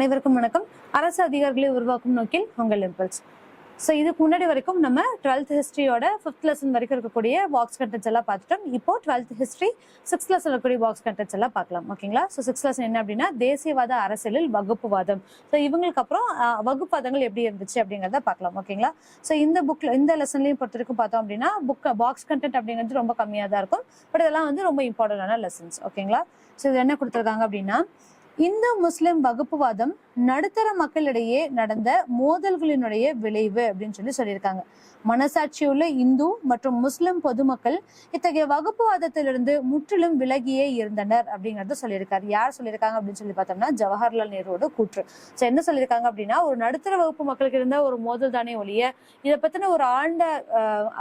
அனைவருக்கும் வணக்கம். அரசு அதிகாரிகளை உருவாக்கும் நோக்கில் உங்கள் இம்பல்ஸ். ஸோ இதுக்கு முன்னாடி வரைக்கும் நம்ம 12th ஹிஸ்ட்ரியோட 5th லெசன் வரைக்கும் இருக்கக்கூடிய பாக்ஸ் கண்டென்ட்ஸ் எல்லாம் பார்த்துட்டோம். இப்போ 12th ஹிஸ்ட்ரி 6th லெசன் இருக்கக்கூடிய பாக்ஸ் கண்டென்ட்ஸ் எல்லாம் பார்க்கலாம். ஓகேங்களா? ஸோ 6th லெசன் என்ன அப்படின்னா தேசியவாத அரசியலில் வகுப்புவாதம். ஸோ இவங்களுக்கு அப்புறம் வகுப்புவாதங்கள் எப்படி இருந்துச்சு அப்படிங்கிறத பார்க்கலாம். ஓகேங்களா? ஸோ இந்த லெசன்லையும் பொறுத்த வரைக்கும் பார்த்தோம் அப்படின்னா பாக்ஸ் கண்டென்ட் அப்படிங்கிறது ரொம்ப கம்மியாக தான் இருக்கும். பட் இதெல்லாம் வந்து ரொம்ப இம்பார்ட்டன்டான லெசன்ஸ். ஓகேங்களா? ஸோ இது என்ன கொடுத்துருக்காங்க அப்படின்னா இந்து முஸ்லிம் வகுப்புவாதம் நடுத்தர மக்களிடையே நடந்த மோதல்களினுடைய விளைவு அப்படின்னு சொல்லியிருக்காங்க. மனசாட்சியுள்ள இந்து மற்றும் முஸ்லிம் பொதுமக்கள் இத்தகைய வகுப்புவாதத்திலிருந்து முற்றிலும் விலகியே இருந்தனர் அப்படிங்கறத சொல்லியிருக்காரு. யார் சொல்லியிருக்காங்க அப்படின்னு சொல்லி பார்த்தோம்னா ஜவஹர்லால் நேருவோட கூற்று. ஸோ என்ன சொல்லியிருக்காங்க அப்படின்னா ஒரு நடுத்தர வகுப்பு மக்களுக்கு இருந்த ஒரு மோதல் தானே ஒழிய இதை பத்தின ஒரு ஆழ்ந்த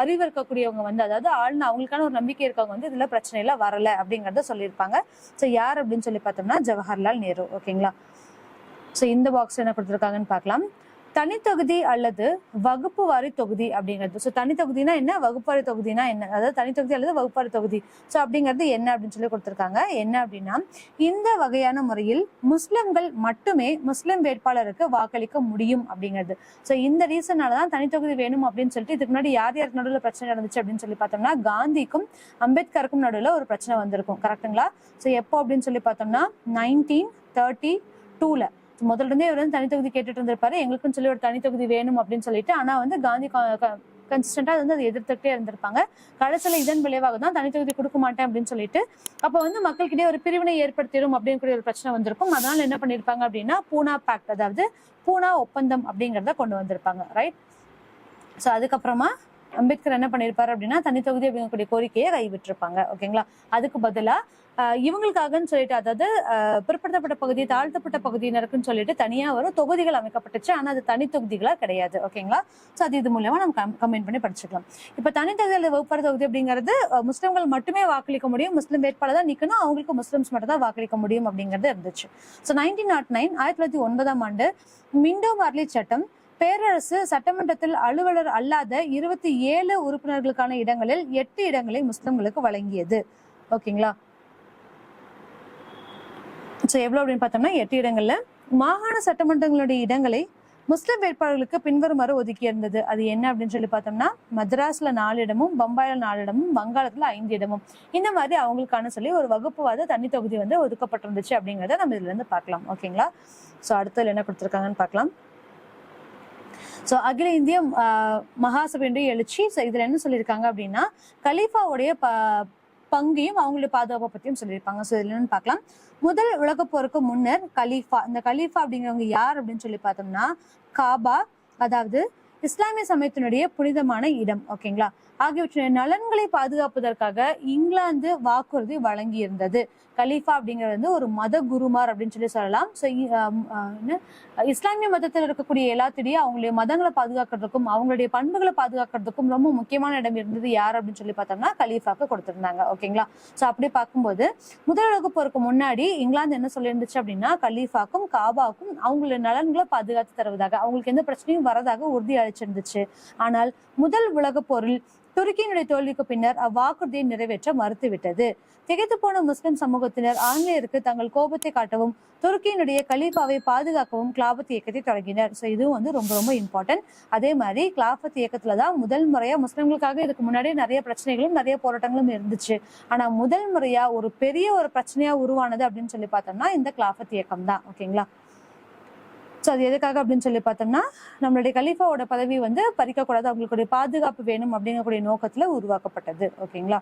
அறிவு இருக்கக்கூடியவங்க வந்து அதாவது ஆழ்ந்த அவங்களுக்கான ஒரு நம்பிக்கை இருக்கவங்க வந்து இதுல பிரச்சனை எல்லாம் வரல அப்படிங்கறத சொல்லியிருப்பாங்க. ஸோ யார் அப்படின்னு சொல்லி பார்த்தோம்னா ஜவஹர்லால் நேரு. ஓகேங்களா? ஸோ இந்த பாக்ஸ் என்ன கொடுத்துருக்காங்கன்னு பார்க்கலாம். தனித்தொகுதி அல்லது வகுப்பு வாரி தொகுதி அப்படிங்கிறது. ஸோ தனித்தொகுதினா என்ன, வகுப்பாரி தொகுதினா என்ன, அதாவது தனித்தொகுதி அல்லது வகுப்பாரி தொகுதி ஸோ அப்படிங்கிறது என்ன அப்படின்னு சொல்லி கொடுத்துருக்காங்க. என்ன அப்படின்னா இந்த வகையான முறையில் முஸ்லிம்கள் மட்டுமே முஸ்லிம் வேட்பாளருக்கு வாக்களிக்க முடியும் அப்படிங்கிறது. ஸோ இந்த ரீசனாலதான் தனித்தொகுதி வேணும் அப்படின்னு சொல்லிட்டு இதுக்கு முன்னாடி யார் யாருக்கு நடுவில் பிரச்சனை நடந்துச்சு அப்படின்னு சொல்லி பார்த்தோம்னா காந்திக்கும் அம்பேத்கருக்கும் நடுவில் ஒரு பிரச்சனை வந்திருக்கும். கரெக்டுங்களா? ஸோ எப்போ அப்படின்னு சொல்லி பார்த்தோம்னா 1932ல முதல்ல இருந்தே இவர் வந்து தனித்தொகுதி கேட்டுட்டு இருந்திருப்பாரு. எங்களுக்குன்னு சொல்லி ஒரு தனித்தொகுதி வேணும் அப்படின்னு சொல்லிட்டு. ஆனா வந்து காந்தி கன்சிஸ்டன்டா வந்து அதை எதிர்த்துட்டே இருந்திருப்பாங்க. கடைசியில இதன் விளைவாக தான் தனித்தொகுதி கொடுக்க மாட்டேன் அப்படின்னு சொல்லிட்டு அப்ப வந்து மக்கள்கிட்டே ஒரு பிரிவினை ஏற்படுத்திடும் அப்படின்னு ஒரு பிரச்சனை வந்திருக்கும். அதனால என்ன பண்ணிருப்பாங்க அப்படின்னா பூனா பேக்ட் அதாவது பூனா ஒப்பந்தம் அப்படிங்கிறத கொண்டு வந்திருப்பாங்க. ரைட்? ஸோ அதுக்கப்புறமா அம்பேத்கர் என்ன பண்ணிருப்பாரு அப்படின்னா தனித்தொகுதி அப்படிங்கக்கூடிய கோரிக்கையை கைவிட்டிருப்பாங்க. ஓகேங்களா? அதுக்கு பதிலா இவங்களுக்காகன்னு சொல்லிட்டு அதாவது பிற்படுத்தப்பட்ட பகுதி தாழ்த்தப்பட்ட பகுதியினருக்குன்னு சொல்லிட்டு தனியா ஒரு தொகுதிகள் அமைக்கப்பட்டுச்சு. ஆனா அது தனி தொகுதிகளா கிடையாது. ஓகேங்களா? ஸோ அது இது மூலமா நம்ம கமெண்ட் பண்ணி படிச்சுக்கலாம். இப்ப தனித்தொகுதி அல்லது வகுப்பாரி தொகுதி அப்படிங்கிறது முஸ்லிம்கள் மட்டுமே வாக்களிக்க முடியும். முஸ்லிம் வேட்பாளர் தான் நிக்கணும். அவங்களுக்கு முஸ்லிம்ஸ் மட்டும் தான் வாக்களிக்க முடியும் அப்படிங்கிறது இருந்துச்சு. ஸோ 1909 1909ஆம் ஆண்டு மிண்டோ மார்லி சட்டம் பேரரசு சட்டமன்றத்தில் அலுவலர் அல்லாத 27 உறுப்பினர்களுக்கான இடங்களில் 8 இடங்களை முஸ்லிம்களுக்கு வழங்கியது. ஓகேங்களா? ஸோ எவ்வளவு அப்படின்னு பார்த்தோம்னா 8 இடங்கள்ல மாகாண சட்டமன்றங்களுடைய இடங்களை முஸ்லிம் வேட்பாளர்களுக்கு பின்வருமாறு ஒதுக்கி இருந்தது. அது என்ன அப்படின்னு சொல்லி பார்த்தோம்னா மദ്രാஸ்ல 4 இடமும் பம்பாயில 4 இடமும் வங்காளத்துல 5 இடமும் இந்த மாதிரி அவங்களுக்கான சொல்லி ஒரு வகுப்புவாத தனி தொகுதி வந்து ஒதுக்கப்பட்டிருந்துச்சு அப்படிங்கிறத நம்ம இதுல இருந்து பார்க்கலாம். ஓகேங்களா? ஸோ அடுத்தது என்ன கொடுத்துருக்காங்கன்னு பார்க்கலாம். ஸோ அகில இந்திய மகாசபையுடைய எழுச்சி. ஸோ இதுல என்ன சொல்லியிருக்காங்க அப்படின்னா கலீஃபாவுடைய பங்கையும் அவங்களுடைய பாதுகாப்பை பத்தியும் சொல்லியிருப்பாங்க. ஸோ இதுல என்னன்னு பார்க்கலாம். முதல் உலகப் போருக்கு முன்னர் கலீஃபா இந்த கலீஃபா அப்படிங்கிறவங்க யார் அப்படின்னு சொல்லி பார்த்தோம்னா காபா அதாவது இஸ்லாமிய சமயத்தினுடைய புனிதமான இடம். ஓகேங்களா? ஆகியவற்றின் நலன்களை பாதுகாப்பதற்காக இங்கிலாந்து வாக்குறுதி வழங்கி இருந்தது. கலீஃபா அப்படிங்கிறது வந்து ஒரு மத குருமார் அப்படின்னு சொல்லி சொல்லலாம். ஸோ இஸ்லாமிய மதத்தில் இருக்கக்கூடிய எல்லாத்திடையே அவங்களுடைய மதங்களை பாதுகாக்கிறதுக்கும் அவங்களுடைய பண்புகளை பாதுகாக்கிறதுக்கும் ரொம்ப முக்கியமான இடம் இருந்தது யார் அப்படின்னு சொல்லி பார்த்தோம்னா கலீஃபாக்கு கொடுத்திருந்தாங்க. ஓகேங்களா? ஸோ அப்படி பார்க்கும்போது முதல் உலகப் போருக்கு முன்னாடி இங்கிலாந்து என்ன சொல்லியிருந்துச்சு அப்படின்னா கலீஃபாக்கும் காபாவுக்கும் அவங்களுடைய நலன்களை பாதுகாத்து தருவதாக அவங்களுக்கு எந்த பிரச்சனையும் வரதாக உறுதி அளிச்சிருந்துச்சு. ஆனால் முதல் உலகப் போரில் துருக்கியினுடைய தோல்விக்கு பின்னர் அவ்வாக்குறுதியை நிறைவேற்ற மறுத்துவிட்டது. திகைத்து போன முஸ்லிம் சமூகத்தினர் ஆங்கிலேயருக்கு தங்கள் கோபத்தை காட்டவும் துருக்கியினுடைய கலீஃபாவை பாதுகாக்கவும் கிலாபத் இயக்கத்தை தொடங்கினர். ஸோ இதுவும் வந்து ரொம்ப ரொம்ப இம்பார்ட்டன்ட். அதே மாதிரி கிலாபத் இயக்கத்துலதான் முதல் முறையா முஸ்லிம்களுக்காக இதுக்கு முன்னாடி நிறைய பிரச்சனைகளும் நிறைய போராட்டங்களும் இருந்துச்சு. ஆனா முதல் முறையா ஒரு பெரிய ஒரு பிரச்சனையா உருவானது அப்படின்னு சொல்லி பார்த்தோம்னா இந்த கிலாபத் இயக்கம் தான். ஓகேங்களா? ஸோ அது எதுக்காக அப்படின்னு சொல்லி பார்த்தோம்னா நம்மளுடைய கலீஃபாவோட பதவி வந்து பறிக்கக்கூடாது, அவங்களுடைய பாதுகாப்பு வேணும் அப்படிங்கக்கூடிய நோக்கத்துல உருவாக்கப்பட்டது. ஓகேங்களா?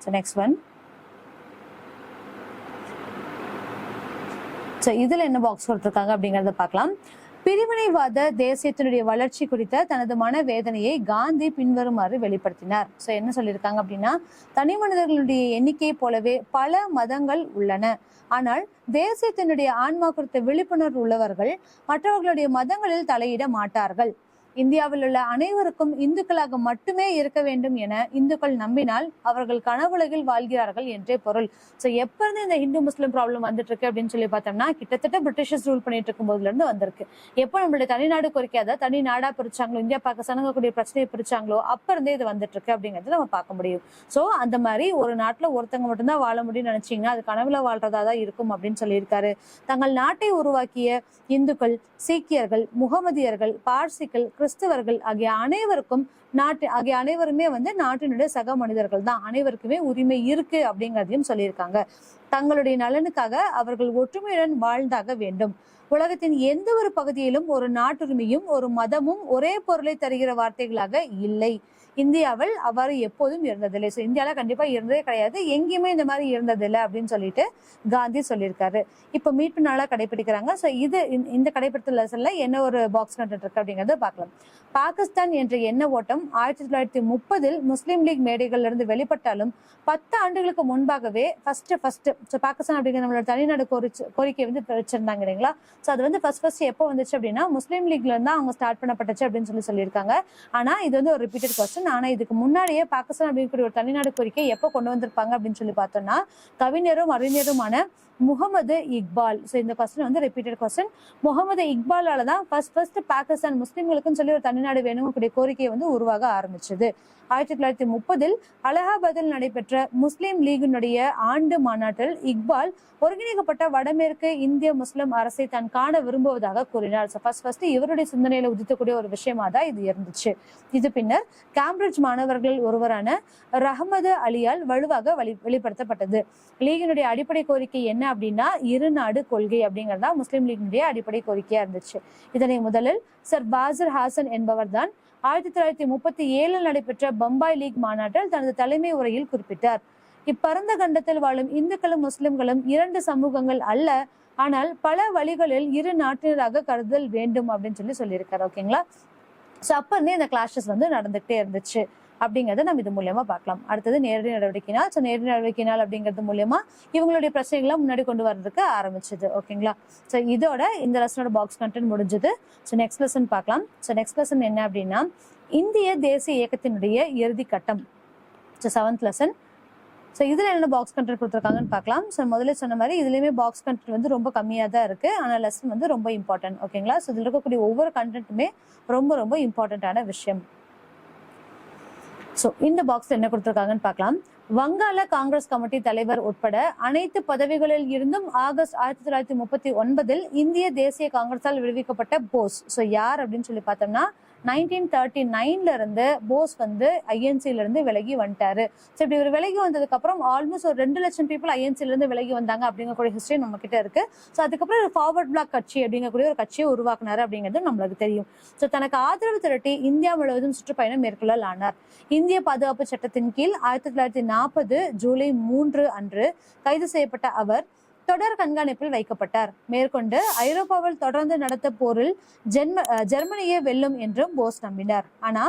So next one. ஸோ இதுல என்ன பாக்ஸ் கொடுத்துருக்காங்க அப்படிங்கறத பார்க்கலாம். பிரிவினைவாத தேசியத்தினுடைய வளர்ச்சி குறித்த தனது மனவேதனையை காந்தி பின்வருமாறு வெளிப்படுத்தினார். ஸோ என்ன சொல்லியிருக்காங்க அப்படின்னா தனி மனிதர்களுடைய எண்ணிக்கையை போலவே பல மதங்கள் உள்ளன. ஆனால் தேசியத்தினுடைய ஆன்மா குறித்த விழிப்புணர்வு உள்ளவர்கள் மற்றவர்களுடைய மதங்களில் தலையிட மாட்டார்கள். இந்தியாவில் உள்ள அனைவருக்கும் இந்துக்களாக மட்டுமே இருக்க வேண்டும் என இந்துக்கள் நம்பினால் அவர்கள் கனவுலகில் வாழ்கிறார்கள் என்றே பொருள். சோ எப்ப இருந்து இந்த ஹிந்து முஸ்லிம் ப்ராப்ளம் வந்துட்டு இருக்கு அப்படின்னு சொல்லி பார்த்தோம்னா, கிட்டத்தட்ட பிரிட்டிஷர்ஸ் ரூல் பண்ணிட்டு இருக்கும் போதுல இருந்து வந்திருக்கு. எப்போ நம்மளுடைய தனிநாடு கோரிக்கையாத தனி நாடா பிரிச்சாங்களோ, இந்தியா பாகிஸ்தான் கூடிய பிரச்சனையை பிரிச்சாங்களோ, அப்ப இருந்தே இது வந்துட்டு இருக்கு அப்படிங்கறத நம்ம பார்க்க முடியும். சோ அந்த மாதிரி ஒரு நாட்டுல ஒருத்தங்க மட்டும்தான் வாழ முடியும்னு நினைச்சீங்கன்னா அது கனவுல வாழ்றதா தான் இருக்கும் அப்படின்னு சொல்லியிருக்காரு. தங்கள் நாட்டை உருவாக்கிய இந்துக்கள், சீக்கியர்கள், முகமதியர்கள், பார்சிகள், கிறிஸ்தவர்கள் ஆகிய அனைவருமே நாட்டினுடைய சக மனிதர்கள் தான். அனைவருக்குமே உரிமை இருக்கு அப்படிங்கறதையும் சொல்லியிருக்காங்க. தங்களுடைய நலனுக்காக அவர்கள் ஒற்றுமையுடன் வாழ்ந்தாக வேண்டும். உலகத்தின் எந்த ஒரு பகுதியிலும் ஒரு நாட்டுரிமையும் ஒரு மதமும் ஒரே பொருளை தருகிற வார்த்தைகளாக இல்லை. இந்தியாவில் அவ்வாறு எப்போதும் இருந்ததில்லை. ஸோ இந்தியாவில கண்டிப்பா இருந்ததே கிடையாது, எங்கேயுமே இந்த மாதிரி இருந்ததில்லை அப்படின்னு சொல்லிட்டு காந்தி சொல்லியிருக்காரு. இப்போ மீட்பு நாளா கடைபிடிக்கிறாங்க. ஸோ இது இந்த கடைபிடித்தல் லெசன்ல என்ன ஒரு பாக்ஸ் கண்டென்ட் இருக்கு அப்படிங்கறத பார்க்கலாம். பாகிஸ்தான் என்ற எண்ண ஓட்டம் 1930 முஸ்லீம் லீக் மேடைகள்ல இருந்து வெளிப்பட்டாலும் 10 ஆண்டுகளுக்கு முன்பாகவே ஃபர்ஸ்ட் பாகிஸ்தான் அப்படிங்கிற நம்மளோட தனிநாடு கோரிக்கை வச்சிருந்தாங்க இல்லைங்களா. ஸோ அது ஃபர்ஸ்ட் எப்போ வந்துச்சு அப்படின்னா முஸ்லீம் லீக்ல இருந்தா அவங்க ஸ்டார்ட் பண்ணப்பட்டுச்சு அப்படின்னு சொல்லியிருக்காங்க. ஆனா இது ஒரு ரிப்பீட்டட் கொஸ்டின். ஆனா இதுக்கு முன்னாடியே பாகிஸ்தான் அப்படிங்கிற ஒரு தனிநாடு கோரிக்கை எப்போ கொண்டு வந்திருப்பாங்க அப்படின்னு சொல்லி பார்த்தோம்னா, கவிஞரும் அறிஞருமான முகமது இக்பால். ஸோ இந்த கொஸ்டின் ரிப்பீட்டட் கொஸ்டின். முகமது இக்பாலால தான் ஃபர்ஸ்ட் பாகிஸ்தான் முஸ்லிம்களுக்குன்னு சொல்லி ஒரு தனிநாடு வேணுங்கக்கூடிய கோரிக்கையை உருவாக ஆரம்பிச்சது. 1930 அலகாபாத்தில் நடைபெற்ற முஸ்லிம் லீகினுடைய ஆண்டு மாநாட்டில் இக்பால் ஒருங்கிணைக்கப்பட்ட வடமேற்கு இந்திய முஸ்லிம் அரசை தான் காண விரும்புவதாக கூறினார். ஃபர்ஸ்ட் இவருடைய சிந்தனையில உதித்தக்கூடிய ஒரு விஷயமா தான் இது இருந்துச்சு. இது பின்னர் கேம்பிரிட்ஜ் மாணவர்கள் ஒருவரான ரஹமது அலியால் வலுவாக வெளிப்படுத்தப்பட்டது. லீகினுடைய அடிப்படை கோரிக்கை என்ன அப்படின்னா, இரு நாடு கொள்கை அப்படிங்கறதா முஸ்லிம் லீகினுடைய அடிப்படை கோரிக்கையா இருந்துச்சு. இதனை முதலில் சர் பாசிர் ஹாசன் என்பவர் தான் 1937 நடைபெற்ற பம்பாய் லீக் மாநாட்டில் தனது தலைமை உரையில் குறிப்பிட்டார். இப்பரந்த கண்டத்தில் வாழும் இந்துக்களும் முஸ்லிம்களும் இரண்டு சமூகங்கள் அல்ல, ஆனால் பல வழிகளில் இரு நாட்டினராக கருதல் வேண்டும் அப்படின்னு சொல்லியிருக்காரு. ஓகேங்களா. சோ அப்ப இருந்தே இந்த கிளாஷஸ் நடந்துகிட்டே இருந்துச்சு அப்படிங்கறத நம்ம இது மூலியமா பார்க்கலாம். அடுத்தது நேரடி நடவடிக்கைனால். ஸோ நேரடி நடவடிக்கைனால் அப்படிங்கிறது மூலியமா இவங்களுடைய பிரச்சனைகளை முன்னாடி கொண்டு வர்றதுக்கு ஆரம்பிச்சது. ஓகேங்களா. ஸோ இதோட இந்த லெசனோட பாக்ஸ் கண்டென்ட் முடிஞ்சது. ஸோ நெக்ஸ்ட் லெசன் பார்க்கலாம். ஸோ நெக்ஸ்ட் லெசன் என்ன அப்படின்னா, இந்திய தேசிய இயக்கத்தினுடைய இறுதி கட்டம். So 7th lesson. ஸோ இதுல என்ன பாக்ஸ் கண்டென்ட் கொடுத்துருக்காங்கன்னு பார்க்கலாம். ஸோ முதல்ல சொன்ன மாதிரி இதுலயுமே பாக்ஸ் கண்டென்ட் ரொம்ப கம்மியா தான் இருக்கு. ஆனால் லெசன் ரொம்ப இம்பார்ட்டன்ட். ஓகேங்களா. ஸோ இதுல இருக்கக்கூடிய ஒவ்வொரு கண்டென்ட்டுமே ரொம்ப இம்பார்ட்டன்டான விஷயம். ஸோ இந்த பாக்ஸ்ல என்ன கொடுத்துருக்காங்கன்னு பார்க்கலாம். வங்காள காங்கிரஸ் கமிட்டி தலைவர் உட்பட அனைத்து பதவிகளில் இருந்தும் ஆகஸ்ட் 1939 இந்திய தேசிய காங்கிரஸால் விடுவிக்கப்பட்ட போஸ். ஸோ யார் அப்படின்னு சொல்லி பார்த்தோம்னா, 1939 இருந்து போஸ் ஐஎன்சில இருந்து விலகி வந்துட்டாரு. ஸோ இப்படி ஒரு விலகி வந்ததுக்கு அப்புறம் ஆல்மோஸ்ட் ஒரு 2 லட்சம் பீப்புள் ஐஎன்சில இருந்து விலகி வந்தாங்க அப்படிங்கக்கூடிய ஹிஸ்டரி நம்ம கிட்ட இருக்கு. ஸோ அதுக்கப்புறம் ஒரு ஃபார்வர்ட் பிளாக் கட்சி அப்படிங்கக்கூடிய ஒரு கட்சியை உருவாக்குனாரு அப்படிங்கிறது நம்மளுக்கு தெரியும். ஸோ தனக்கு ஆதரவு திரட்டி இந்தியா முழுவதும் சுற்றுப்பயணம் மேற்கொள்ளல் ஆனார். இந்திய பாதுகாப்பு சட்டத்தின் கீழ் 1940 ஜூலை 3 அன்று கைது செய்யப்பட்ட அவர் தொடர் கண்காணிப்பில் வைக்கப்பட்டார். மேற்கொண்டு ஐரோப்பாவில் தொடர்ந்து நடத்த போரில் ஜெர்மனியை வெல்லும் என்றும் போஸ் நம்பினார். ஆனா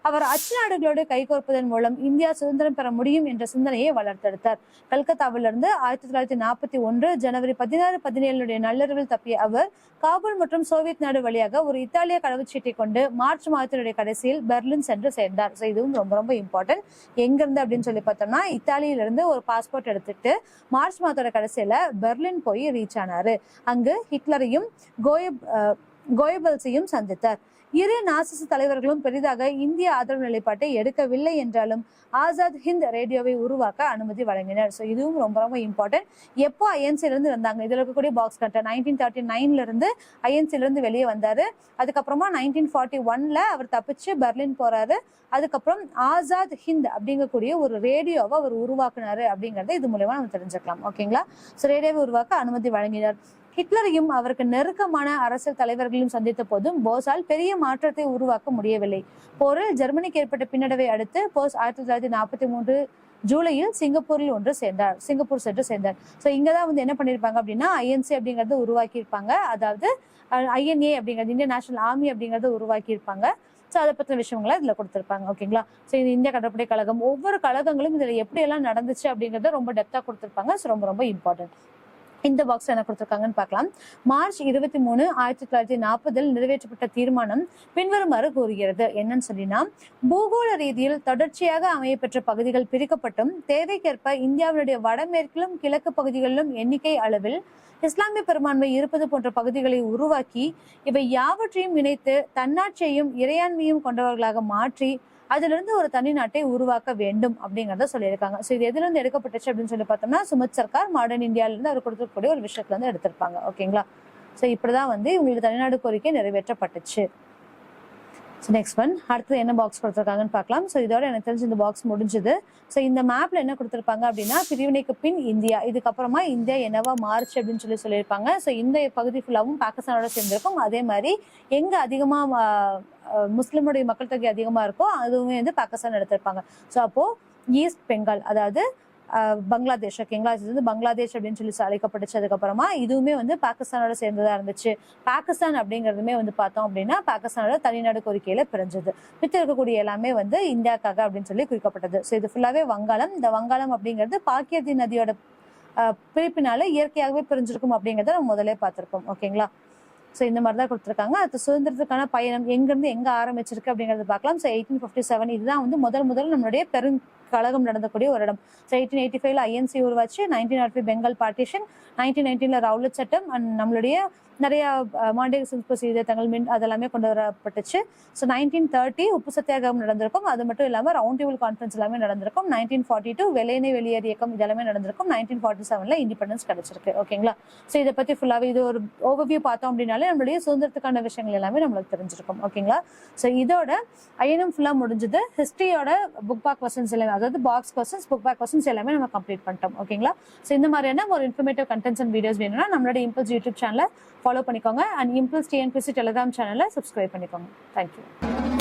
அவர் அச்சு நாடுகளோடு கைகோர்ப்பதன் மூலம் இந்தியா சுதந்திரம் பெற முடியும் என்ற சிந்தனையை வளர்த்தெடுத்தார். கல்கத்தாவிலிருந்து 1941 ஜனவரி 16, 17 நள்ளிரவில் தப்பிய அவர் காபூல் மற்றும் சோவியத் நாடு வழியாக ஒரு இத்தாலிய கடவுச்சீட்டை கொண்டு மார்ச் மாதத்தினுடைய கடைசியில் பெர்லின் சென்று சேர்ந்தார். ஸோ இதுவும் ரொம்ப இம்பார்ட்டன்ட். எங்கிருந்து அப்படின்னு சொல்லி பார்த்தோம்னா, இத்தாலியிலிருந்து ஒரு பாஸ்போர்ட் எடுத்துட்டு மார்ச் மாதத்தோட கடைசியில பெர்லின் போய் ரீச் ஆனாரு. அங்கு ஹிட்லரையும் கோயபல்ஸையும் சந்தித்தார். இரு நாசிச தலைவர்களும் பெரிதாக இந்திய ஆதரவு நிலைப்பாட்டை எடுக்கவில்லை என்றாலும் ஆசாத் ஹிந்த் ரேடியோவை உருவாக்க அனுமதி வழங்கினர். ஸோ இதுவும் ரொம்ப இம்பார்ட்டன்ட். எப்போ ஐஎன்சில இருந்து வந்தாங்க, இதுல இருக்கக்கூடிய பாக்ஸ் கண்டென்ட் 1939 இருந்து ஐஎன்சில இருந்து வெளியே வந்தாரு. அதுக்கப்புறமா 1941 அவர் தப்பிச்சு பெர்லின் போறாரு. அதுக்கப்புறம் ஆசாத் ஹிந்த் அப்படிங்கக்கூடிய ஒரு ரேடியோவை அவர் உருவாக்குனாரு அப்படிங்கறத இது மூலமா நம்ம தெரிஞ்சுக்கலாம். ஓகேங்களா. ஸோ ரேடியோவை உருவாக்க அனுமதி வழங்கினார். ஹிட்லரையும் அவருக்கு நெருக்கமான அரசியல் தலைவர்களையும் சந்தித்த போதும் போஸால் பெரிய மாற்றத்தை உருவாக்க முடியவில்லை. போரில் ஜெர்மனிக்கு ஏற்பட்ட பின்னடைவை அடுத்து போஸ் 1943 ஜூலையில் சிங்கப்பூர் சென்று சேர்ந்தார். ஸோ இங்கதான் என்ன பண்ணிருப்பாங்க அப்படின்னா, ஐஎன்சி அப்படிங்கறத உருவாக்கி இருப்பாங்க. அதாவது ஐஎன்ஏ அப்படிங்கிறது இந்தியன் நேஷனல் ஆர்மி அப்படிங்கறத உருவாக்கி இருப்பாங்க. ஸோ அதை பற்றின விஷயங்களை இதுல கொடுத்துருப்பாங்க. ஓகேங்களா. ஸோ இது இந்திய கடற்படை கழகம், ஒவ்வொரு கழகங்களும் இதுல எப்படி எல்லாம் நடந்துச்சு அப்படிங்கறத ரொம்ப டெப்தா கொடுத்துருப்பாங்க. ஸோ ரொம்ப இம்பார்ட்டன்ட். இந்த பாக்ஸ் என்ன கொடுத்திருக்காங்கன்னு பார்க்கலாம். மார்ச் 23, 1940 நிறைவேற்றப்பட்ட தீர்மானம் பின்வருமாறு கூறுகிறது. என்னன்னு சொல்லினா, பூகோள ரீதியில் தொடர்ச்சியாக அமையப்பெற்ற பகுதிகள் பிரிக்கப்பட்டும் தேவைக்கேற்ப இந்தியாவினுடைய வடமேற்கிலும் கிழக்கு பகுதிகளிலும் எண்ணிக்கை அளவில் இஸ்லாமிய பெரும்பான்மை இருப்பது போன்ற பகுதிகளை உருவாக்கி இவை யாவற்றையும் இணைத்து தன்னாட்சியையும் இறையாண்மையும் கொண்டவர்களாக மாற்றி அதிலிருந்து ஒரு தனி நாட்டை உருவாக்க வேண்டும் அப்படிங்கறத சொல்லியிருக்காங்க. சோ இது எதுல இருந்து எடுக்கப்பட்டுச்சு அப்படின்னு சொல்லி பார்த்தோம்னா, சுமித் சர்க்கார் மாடர்ன் இந்தியால இருந்து அவர் கொடுக்கக்கூடிய ஒரு விஷயத்துல இருந்து எடுத்திருப்பாங்க. ஓகேங்களா? சோ இப்படிதான் இவங்களுக்கு தனிநாடு கோரிக்கை நிறைவேற்றப்பட்டுச்சு. நெக்ஸ்ட் ஒன், அடுத்தது என்ன பாக்ஸ் கொடுத்துருக்காங்கன்னு பார்க்கலாம். ஸோ இதோட எனக்கு தெரிஞ்சு இந்த பாக்ஸ் முடிஞ்சது. ஸோ இந்த மேப்ல என்ன கொடுத்துருப்பாங்க அப்படின்னா, பிரிவினைக்கு பின் இந்தியா, இதுக்கப்புறமா இந்தியா என்னவா மாறுச்சு அப்படின்னு சொல்லியிருப்பாங்க. ஸோ இந்த பகுதி ஃபுல்லாவும் பாகிஸ்தானோட சேர்ந்திருக்கும். அதே மாதிரி எங்க அதிகமா முஸ்லிமுடைய மக்கள் தொகை அதிகமா இருக்கோ அதுவுமே பாகிஸ்தான் எடுத்திருப்பாங்க. ஸோ அப்போ ஈஸ்ட் பெங்கால், அதாவது பங்களாதேஷ், ஓகேங்களா, இது பங்களாதேஷ் அப்படின்னு சொல்லி அழைக்கப்பட்டுச்சு. அதுக்கப்புறமா இதுவுமே பாகிஸ்தானோட சேர்ந்ததா இருந்துச்சு. பாகிஸ்தான் அப்படிங்கறதுமே பார்த்தோம் அப்படின்னா பாகிஸ்தானோட தனிநாடு கோரிக்கையில பிரிஞ்சது. மித்த இருக்கக்கூடிய எல்லாமே இந்தியாக்காக அப்படின்னு சொல்லி குறிக்கப்பட்டது. ஸோ இது ஃபுல்லாவே வங்காளம். இந்த வங்காளம் அப்படிங்கிறது பாக்கியதி நதியோட பிரிப்பினால இயற்கையாகவே பிரிஞ்சிருக்கும் அப்படிங்கறத நம்ம முதலே பார்த்திருக்கோம். ஓகேங்களா? ஸோ இந்த மாதிரி தான் கொடுத்துருக்காங்க. அது சுதந்திரத்துக்கான பயணம் எங்கிருந்து எங்க ஆரம்பிச்சிருக்கு அப்படிங்கறத பார்க்கலாம். ஸோ 1857 இதுதான் முதல் நம்மளுடைய பெருங்கழகம் நடந்தக்கூடிய ஒரு இடம். ஸோ 1885 INC உருவாச்சு. 1905 பெங்கால் பார்ட்டிஷன், 1919 ரவுலட் சட்டம் அண்ட் நம்மளுடைய நிறைய மாண்டேக சிற்ப சீர்திருத்தங்கள் அதெல்லாமே கொண்டு வரப்பட்டுச்சு. ஸோ 1930 உப்பு சத்தியாகிரகம் நடந்திருக்கும். அது மட்டும் இல்லாமல் ரவுண்ட் டேபிள் கான்ஃபரன்ஸ் எல்லாமே நடந்திருக்கும். 1942 வெள்ளையனே வெளியேறு இயக்கம் இதெல்லாமே நடந்திருக்கும். 1947 இண்டிபெண்டன்ஸ் கிடைச்சிருக்கு. ஓகேங்களா? ஸோ இதை பத்தி ஃபுல்லாவே இது ஒரு ஓவர்வியூ பார்த்தோம் அப்படின்னாலே நம்மளுடைய சுதந்திரத்துக்கான விஷயங்கள் எல்லாமே நம்மளுக்கு தெரிஞ்சிருக்கும். ஓகேங்களா? ஸோ இதோட ஐஎன்எம் ஃபுல்லா முடிஞ்சது. ஹிஸ்டரியோட புக் பேக் கொஸ்டின்ஸ் எல்லாமே, அதாவது box questions, book back questions எல்லாமே நம்ம கம்ப்ளீட் பண்ணிட்டோம். ஓகேங்களா? ஸோ இந்த மாதிரியான ஒரு இன்ஃபர்மேட்டிவ் கண்டென்ட்ஸ் அண்ட் வீடியோஸ் வேணும்னா நம்மளோட இம்பல்ஸ் யூடியூப் சேனலை ஃபாலோ பண்ணிக்கோங்க அண்ட் இம்பல்ஸ் டிஎன்பிஎஸ்சி டெலிகிராம் சேனலை சப்ஸ்கிரைப் பண்ணிக்கோங்க. தேங்க்யூ.